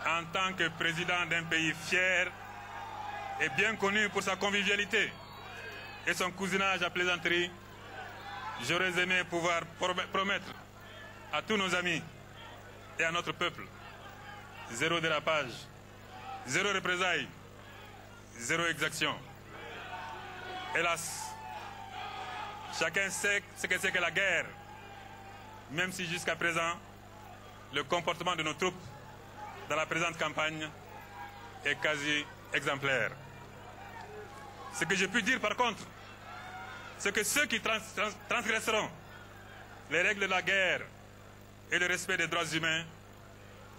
En tant que président d'un pays fier et bien connu pour sa convivialité et son cousinage à plaisanterie, j'aurais aimé pouvoir promettre à tous nos amis et à notre peuple zéro dérapage, zéro représailles, zéro exaction. Hélas, chacun sait ce que c'est que la guerre, même si jusqu'à présent, le comportement de nos troupes dans la présente campagne est quasi exemplaire. Ce que je puis dire par contre, c'est que ceux qui transgresseront les règles de la guerre et le respect des droits humains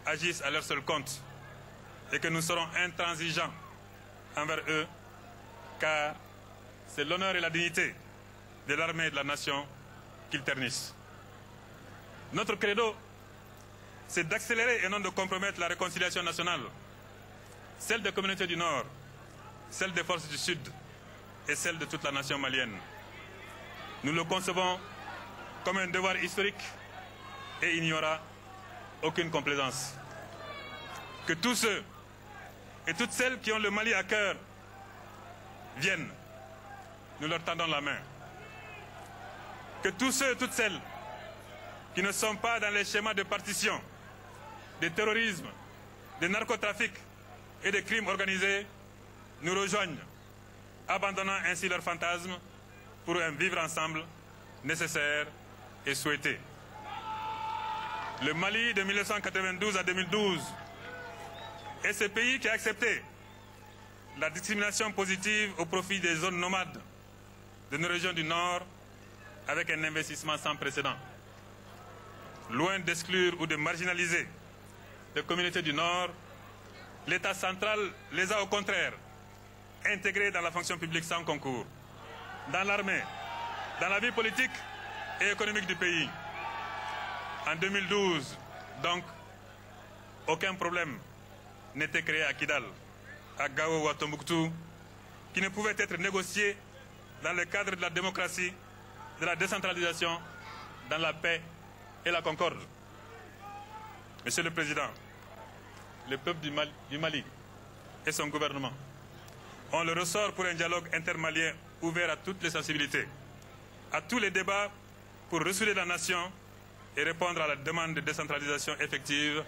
agissent à leur seul compte et que nous serons intransigeants envers eux, car c'est l'honneur et la dignité de l'armée et de la nation qu'ils ternissent. Notre credo, c'est d'accélérer et non de compromettre la réconciliation nationale, celle des communautés du Nord, celle des forces du Sud et celle de toute la nation malienne. Nous le concevons comme un devoir historique et il n'y aura aucune complaisance. Que tous ceux et toutes celles qui ont le Mali à cœur viennent. Nous leur tendons la main. Que tous ceux et toutes celles qui ne sont pas dans les schémas de partition, de terrorisme, de narcotrafic et de crimes organisés nous rejoignent, abandonnant ainsi leurs fantasmes pour un vivre ensemble nécessaire et souhaité. Le Mali de 1992 à 2012 est ce pays qui a accepté la discrimination positive au profit des zones nomades de nos régions du Nord avec un investissement sans précédent. Loin d'exclure ou de marginaliser les communautés du Nord, l'État central les a au contraire intégrées dans la fonction publique sans concours, dans l'armée, dans la vie politique et économique du pays. En 2012, donc, aucun problème n'était créé à Kidal, à Gao ou à Tombouctou, qui ne pouvait être négocié dans le cadre de la démocratie, de la décentralisation, dans la paix et la concorde. Monsieur le Président, le peuple du Mali et son gouvernement ont le ressort pour un dialogue intermalien ouvert à toutes les sensibilités, à tous les débats pour ressouder la nation et répondre à la demande de décentralisation effective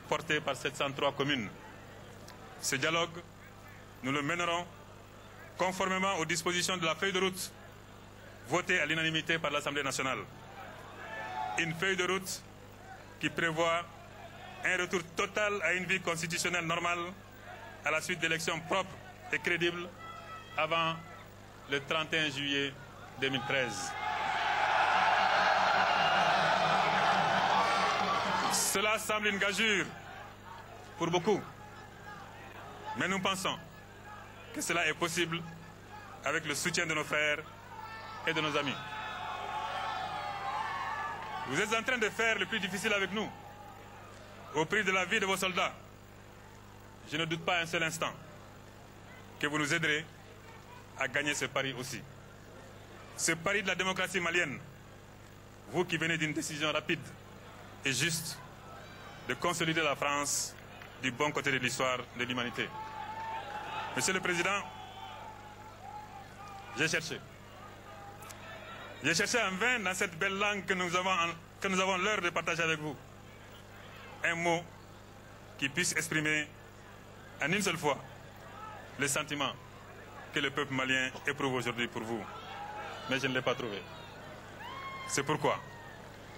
portée par 703 communes. Ce dialogue, nous le mènerons conformément aux dispositions de la feuille de route votée à l'unanimité par l'Assemblée nationale. Une feuille de route qui prévoit un retour total à une vie constitutionnelle normale à la suite d'élections propres et crédibles avant le 31 juillet 2013. Cela semble une gageure pour beaucoup, mais nous pensons que cela est possible avec le soutien de nos frères et de nos amis. Vous êtes en train de faire le plus difficile avec nous, au prix de la vie de vos soldats. Je ne doute pas un seul instant que vous nous aiderez à gagner ce pari aussi. Ce pari de la démocratie malienne, vous qui venez d'une décision rapide et juste de consolider la France du bon côté de l'histoire de l'humanité. Monsieur le Président, j'ai cherché. J'ai cherché en vain dans cette belle langue que nous avons l'heure de partager avec vous un mot qui puisse exprimer en une seule fois le sentiment que le peuple malien éprouve aujourd'hui pour vous. Mais je ne l'ai pas trouvé. C'est pourquoi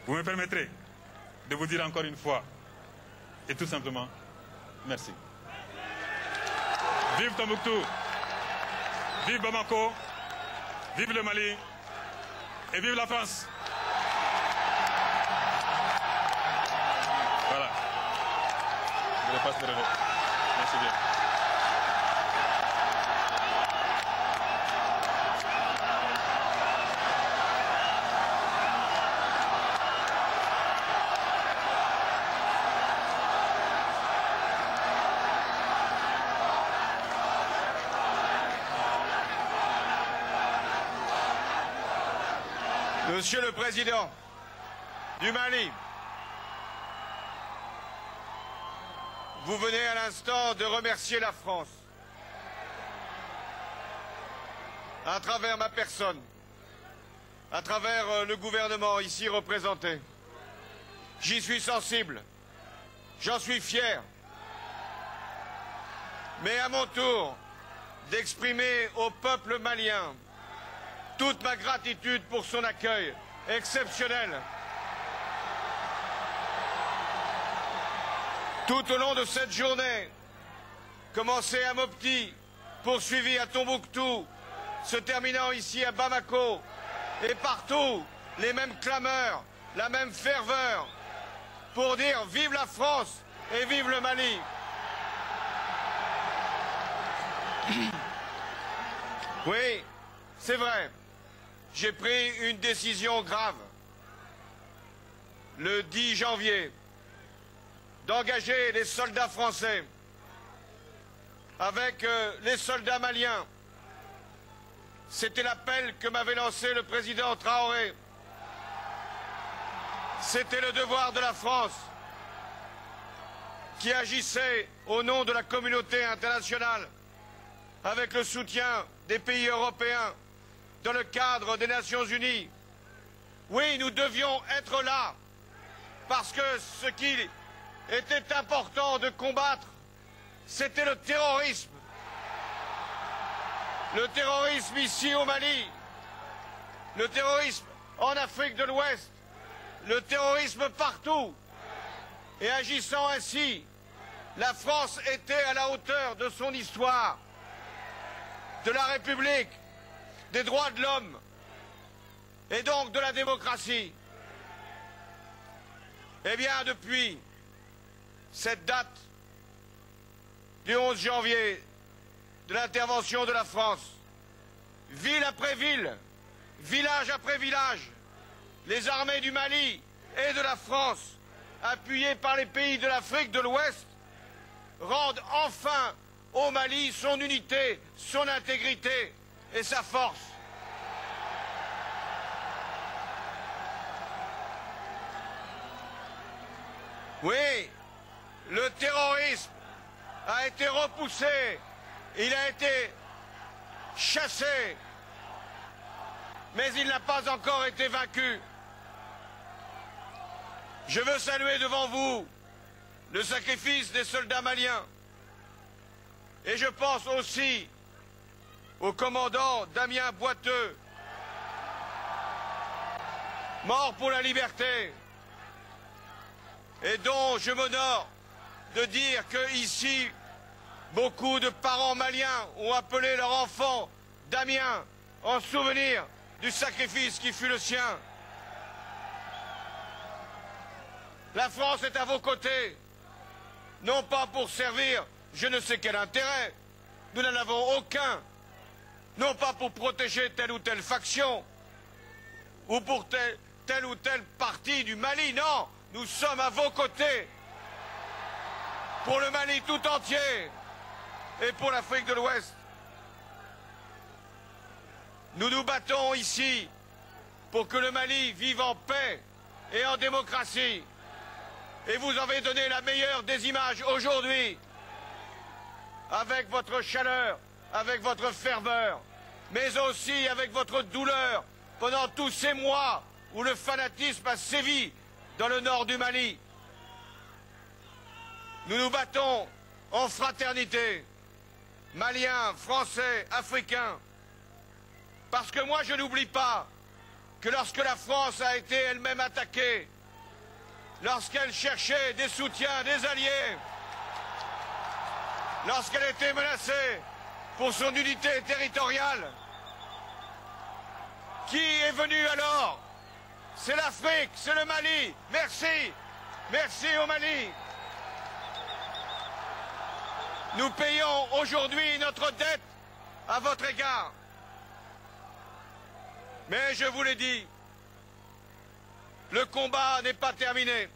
vous me permettrez de vous dire encore une fois et tout simplement merci. Vive Tombouctou, vive Bamako, vive le Mali et vive la France. Voilà. Je le passe de relais. Merci bien. Monsieur le Président du Mali, Vous venez à l'instant de remercier la France à travers ma personne, à travers le gouvernement ici représenté. J'y suis sensible, j'en suis fier. Mais à mon tour d'exprimer au peuple malien toute ma gratitude pour son accueil exceptionnel. Tout au long de cette journée, commencée à Mopti, poursuivie à Tombouctou, se terminant ici à Bamako, et partout, les mêmes clameurs, la même ferveur, pour dire vive la France et vive le Mali. Oui, c'est vrai, j'ai pris une décision grave. Le 10 janvier, d'engager les soldats français avec les soldats maliens. C'était l'appel que m'avait lancé le président Traoré. C'était le devoir de la France qui agissait au nom de la communauté internationale avec le soutien des pays européens dans le cadre des Nations Unies. Oui, nous devions être là parce que ce qui était important de combattre, c'était le terrorisme. Le terrorisme ici au Mali, le terrorisme en Afrique de l'Ouest, le terrorisme partout. Et agissant ainsi, la France était à la hauteur de son histoire, de la République, des droits de l'homme et donc de la démocratie. Eh bien, depuis cette date du 11 janvier de l'intervention de la France, ville après ville, village après village, les armées du Mali et de la France, appuyées par les pays de l'Afrique de l'Ouest, rendent enfin au Mali son unité, son intégrité et sa force. Oui, le terrorisme a été repoussé, il a été chassé, mais il n'a pas encore été vaincu. Je veux saluer devant vous le sacrifice des soldats maliens. Et je pense aussi au commandant Damien Boiteux, mort pour la liberté, et dont je m'honore de dire que ici, beaucoup de parents maliens ont appelé leur enfant Damien en souvenir du sacrifice qui fut le sien. La France est à vos côtés, non pas pour servir je ne sais quel intérêt, nous n'en avons aucun, non pas pour protéger telle ou telle faction, ou pour telle ou telle partie du Mali, non, nous sommes à vos côtés, pour le Mali tout entier, et pour l'Afrique de l'Ouest. Nous nous battons ici pour que le Mali vive en paix et en démocratie. Et vous avez donné la meilleure des images aujourd'hui, avec votre chaleur, avec votre ferveur, mais aussi avec votre douleur pendant tous ces mois où le fanatisme a sévi dans le nord du Mali. Nous nous battons en fraternité, Maliens, Français, Africains, parce que moi je n'oublie pas que lorsque la France a été elle-même attaquée, lorsqu'elle cherchait des soutiens, des alliés, lorsqu'elle était menacée pour son unité territoriale, qui est venu alors? C'est l'Afrique, c'est le Mali. Merci, merci au Mali. Nous payons aujourd'hui notre dette à votre égard. Mais je vous l'ai dit, le combat n'est pas terminé.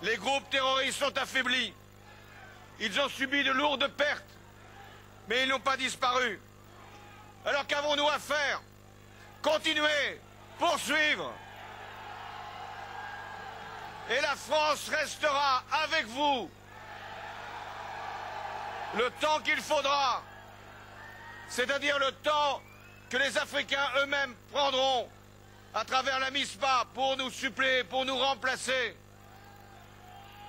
Les groupes terroristes sont affaiblis. Ils ont subi de lourdes pertes, mais ils n'ont pas disparu. Alors qu'avons-nous à faire? Continuer, poursuivre. Et la France restera avec vous le temps qu'il faudra, c'est-à-dire le temps que les Africains eux-mêmes prendront à travers la MISMA pour nous suppléer, pour nous remplacer.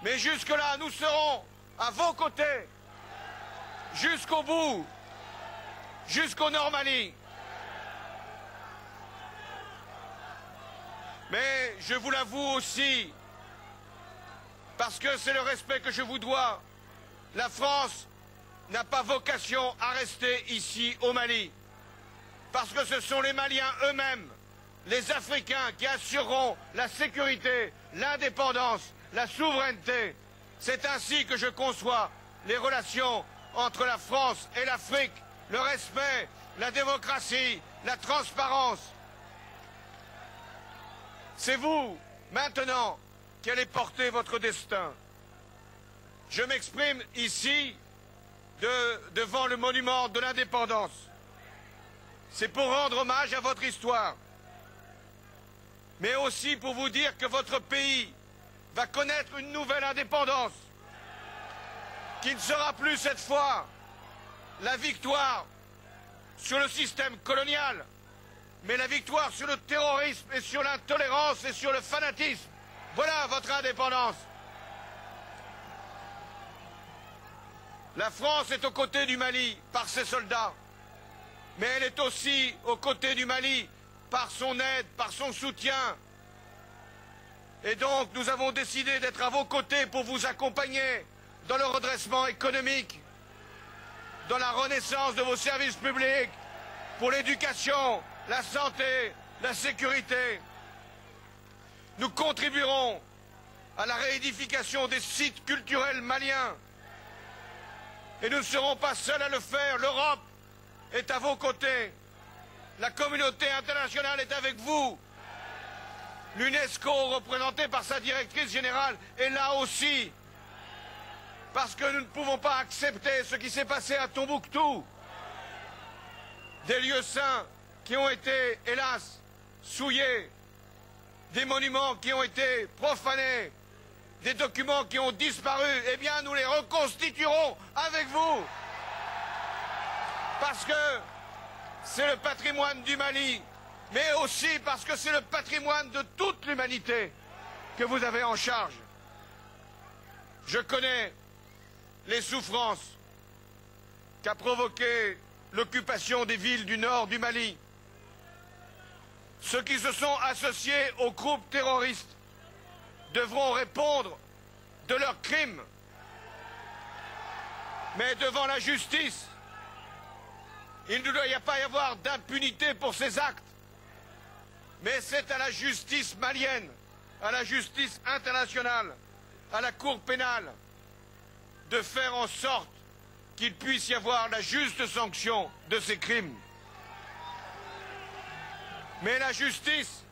Mais jusque-là, nous serons à vos côtés, jusqu'au bout, jusqu'au Nord-Mali. Mais je vous l'avoue aussi, parce que c'est le respect que je vous dois, la France n'a pas vocation à rester ici au Mali. Parce que ce sont les Maliens eux-mêmes, les Africains, qui assureront la sécurité, l'indépendance, la souveraineté. C'est ainsi que je conçois les relations entre la France et l'Afrique, le respect, la démocratie, la transparence. C'est vous, maintenant, qui allez porter votre destin. Je m'exprime ici devant le monument de l'indépendance. C'est pour rendre hommage à votre histoire, mais aussi pour vous dire que votre pays va connaître une nouvelle indépendance, qui ne sera plus cette fois la victoire sur le système colonial, mais la victoire sur le terrorisme et sur l'intolérance et sur le fanatisme. Voilà votre indépendance. La France est aux côtés du Mali par ses soldats, mais elle est aussi aux côtés du Mali par son aide, par son soutien. Et donc nous avons décidé d'être à vos côtés pour vous accompagner dans le redressement économique, dans la renaissance de vos services publics, pour l'éducation, la santé, la sécurité. Nous contribuerons à la réédification des sites culturels maliens. Et nous ne serons pas seuls à le faire. L'Europe est à vos côtés. La communauté internationale est avec vous. L'UNESCO, représentée par sa directrice générale, est là aussi. Parce que nous ne pouvons pas accepter ce qui s'est passé à Tombouctou. Des lieux saints qui ont été, hélas, souillés. Des monuments qui ont été profanés. Des documents qui ont disparu. Eh bien, nous les reconstituerons avec vous. Parce que c'est le patrimoine du Mali, mais aussi parce que c'est le patrimoine de toute l'humanité que vous avez en charge. Je connais les souffrances qu'a provoqué l'occupation des villes du nord du Mali. Ceux qui se sont associés aux groupes terroristes devront répondre de leurs crimes. Mais devant la justice, il ne doit pas y avoir d'impunité pour ces actes. Mais c'est à la justice malienne, à la justice internationale, à la Cour pénale, de faire en sorte qu'il puisse y avoir la juste sanction de ces crimes. Mais la justice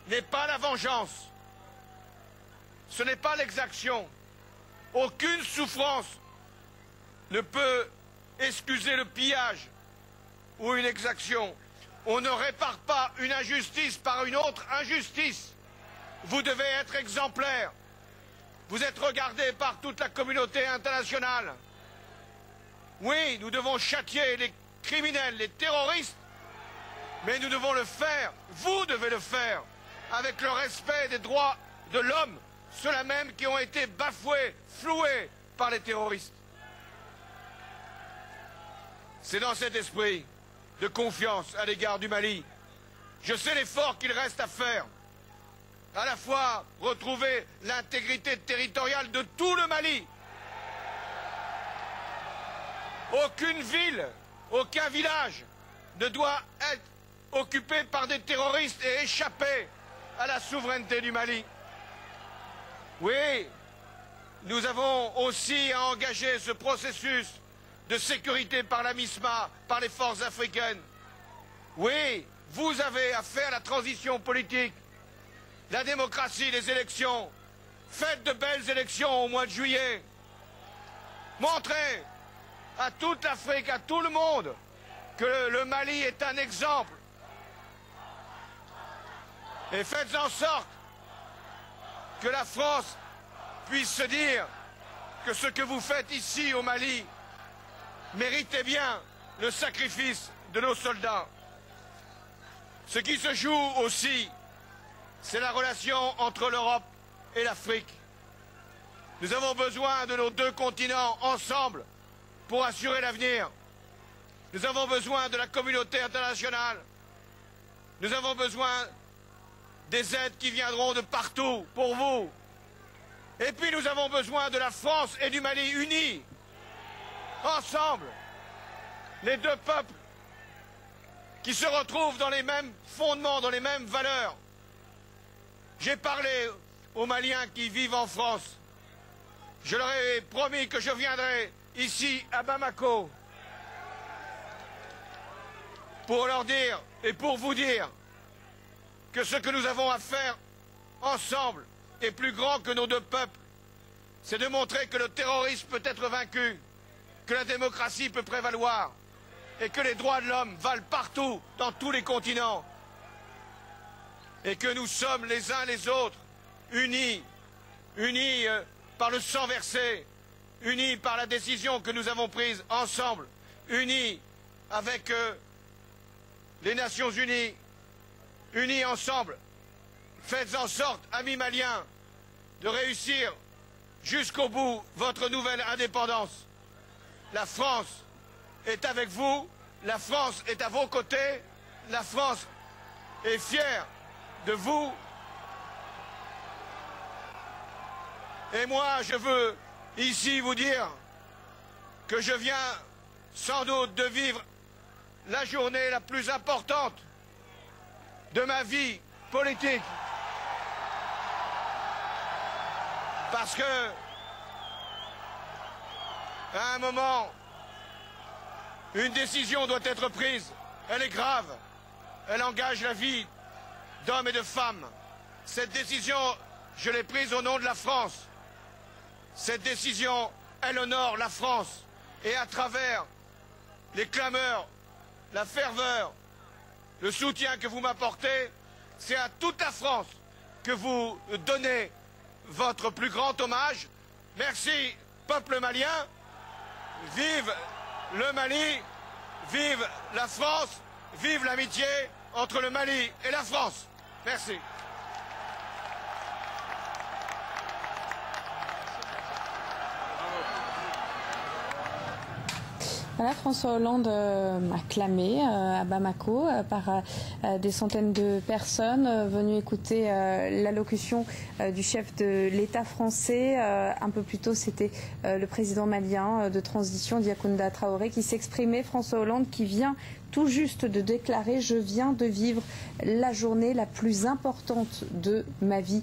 n'est pas la vengeance. Ce n'est pas l'exaction. Aucune souffrance ne peut excuser le pillage ou une exaction. On ne répare pas une injustice par une autre injustice. Vous devez être exemplaire. Vous êtes regardé par toute la communauté internationale. Oui, nous devons châtier les criminels, les terroristes, mais nous devons le faire, vous devez le faire, avec le respect des droits de l'homme, ceux-là même qui ont été bafoués, floués par les terroristes. C'est dans cet esprit de confiance à l'égard du Mali. Je sais l'effort qu'il reste à faire. À la fois retrouver l'intégrité territoriale de tout le Mali. Aucune ville, aucun village ne doit être occupé par des terroristes et échapper à la souveraineté du Mali. Oui, nous avons aussi à engager ce processus de sécurité par la MISMA, par les forces africaines. Oui, vous avez à faire la transition politique, la démocratie, les élections. Faites de belles élections au mois de juillet. Montrez à toute l'Afrique, à tout le monde, que le Mali est un exemple. Et faites en sorte que la France puisse se dire que ce que vous faites ici au Mali méritait bien le sacrifice de nos soldats. Ce qui se joue aussi, c'est la relation entre l'Europe et l'Afrique. Nous avons besoin de nos deux continents ensemble pour assurer l'avenir. Nous avons besoin de la communauté internationale. Nous avons besoin des aides qui viendront de partout pour vous. Et puis nous avons besoin de la France et du Mali unis, ensemble. Les deux peuples qui se retrouvent dans les mêmes fondements, dans les mêmes valeurs. J'ai parlé aux Maliens qui vivent en France. Je leur ai promis que je viendrai ici à Bamako pour leur dire et pour vous dire que ce que nous avons à faire ensemble est plus grand que nos deux peuples. C'est de montrer que le terrorisme peut être vaincu, que la démocratie peut prévaloir et que les droits de l'homme valent partout, dans tous les continents. Et que nous sommes les uns les autres unis, unis par le sang versé, unis par la décision que nous avons prise ensemble, unis avec les Nations Unies, unis ensemble. Faites en sorte, amis maliens, de réussir jusqu'au bout votre nouvelle indépendance. La France est avec vous, la France est à vos côtés, la France est fière de vous. Et moi, je veux ici vous dire que je viens sans doute de vivre la journée la plus importante de ma vie politique. Parce que, à un moment, une décision doit être prise. Elle est grave. Elle engage la vie d'hommes et de femmes. Cette décision, je l'ai prise au nom de la France. Cette décision, elle honore la France. Et à travers les clameurs, la ferveur, le soutien que vous m'apportez, c'est à toute la France que vous donnez votre plus grand hommage. Merci, peuple malien. Vive le Mali, vive la France, vive l'amitié entre le Mali et la France. Merci. Voilà, François Hollande acclamé à Bamako par des centaines de personnes venues écouter l'allocution du chef de l'État français. Un peu plus tôt, c'était le président malien de transition, Diakounda Traoré, qui s'exprimait. François Hollande qui vient tout juste de déclarer « Je viens de vivre la journée la plus importante de ma vie ».